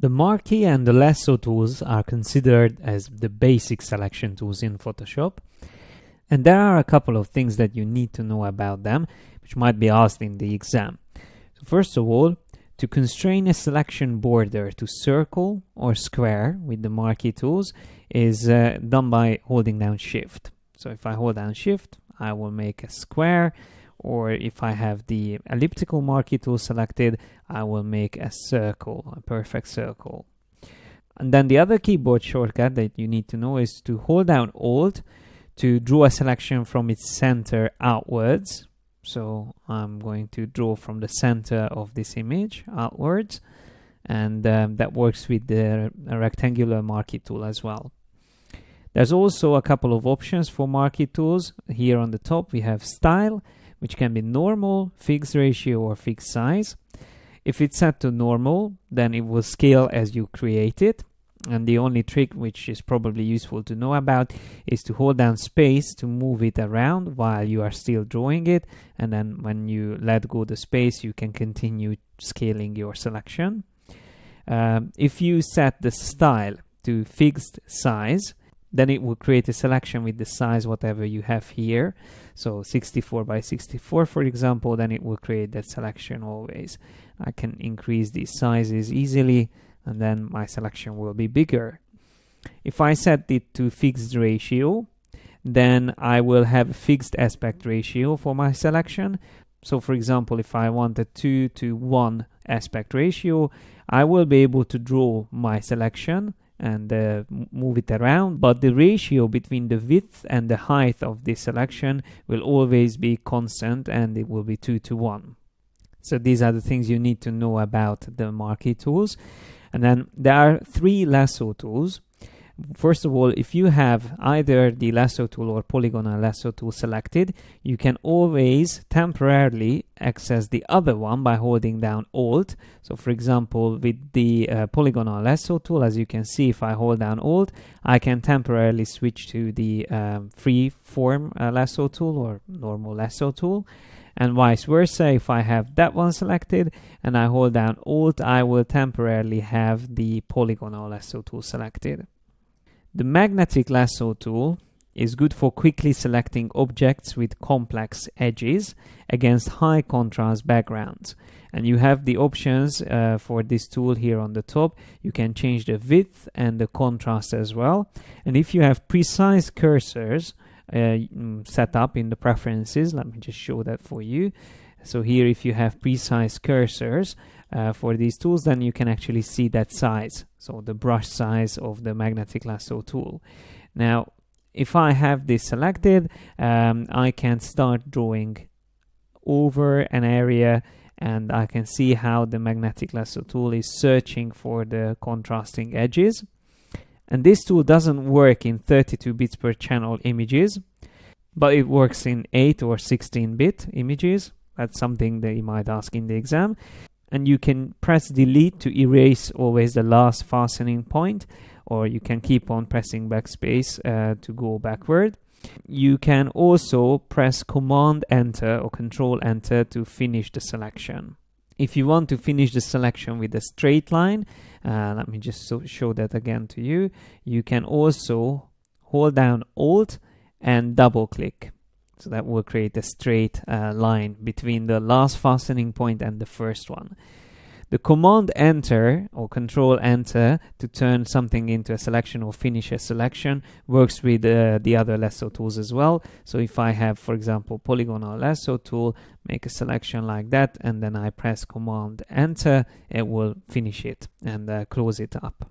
The marquee and the lasso tools are considered as the basic selection tools in Photoshop. And there are a couple of things that you need to know about them, which might be asked in the exam. So first of all, to constrain a selection border to circle or square with the marquee tools is done by holding down Shift. So if I hold down Shift, I will make a square, or if I have the elliptical marquee tool selected, I will make a circle, a perfect circle. And then the other keyboard shortcut that you need to know is to hold down Alt to draw a selection from its center outwards. So I'm going to draw from the center of this image outwards, and that works with the rectangular marquee tool as well. There's also a couple of options for marquee tools. Here on the top we have Style, which can be normal, fixed ratio, or fixed size. If it's set to normal, then it will scale as you create it. And the only trick which is probably useful to know about is to hold down space to move it around while you are still drawing it. And then when you let go the space, you can continue scaling your selection. If you set the style to fixed size, then it will create a selection with the size whatever you have here. So 64 by 64, for example, then it will create that selection always. I can increase these sizes easily, and then my selection will be bigger. If I set it to fixed ratio, then I will have a fixed aspect ratio for my selection. So for example, if I want a 2:1 aspect ratio, I will be able to draw my selection and move it around, but the ratio between the width and the height of this selection will always be constant, and it will be 2:1. So these are the things you need to know about the marquee tools. And then there are 3 lasso tools. First of all, if you have either the lasso tool or polygonal lasso tool selected, you can always temporarily access the other one by holding down Alt. So for example, with the polygonal lasso tool, as you can see, if I hold down Alt, I can temporarily switch to the free form lasso tool or normal lasso tool. And vice versa, if I have that one selected and I hold down Alt, I will temporarily have the polygonal lasso tool selected. The magnetic lasso tool is good for quickly selecting objects with complex edges against high contrast backgrounds. And you have the options for this tool here on the top. You can change the width and the contrast as well. And if you have precise cursors set up in the preferences, let me just show that for you. So here, if you have precise cursors for these tools, then you can actually see that size, so the brush size of the magnetic lasso tool. Now if I have this selected, I can start drawing over an area, and I can see how the magnetic lasso tool is searching for the contrasting edges. And this tool doesn't work in 32 bits per channel images, but it works in 8 or 16-bit images. That's something that you might ask in the exam. And you can press delete to erase always the last fastening point, or you can keep on pressing backspace to go backward. You can also press Command Enter or Control Enter to finish the selection. If you want to finish the selection with a straight line, let me just show that again to you. You can also hold down Alt and double click. So that will create a straight line between the last fastening point and the first one. The Command Enter or Control Enter to turn something into a selection or finish a selection works with the other lasso tools as well. So if I have, for example, polygonal lasso tool, make a selection like that, and then I press Command Enter, it will finish it and close it up.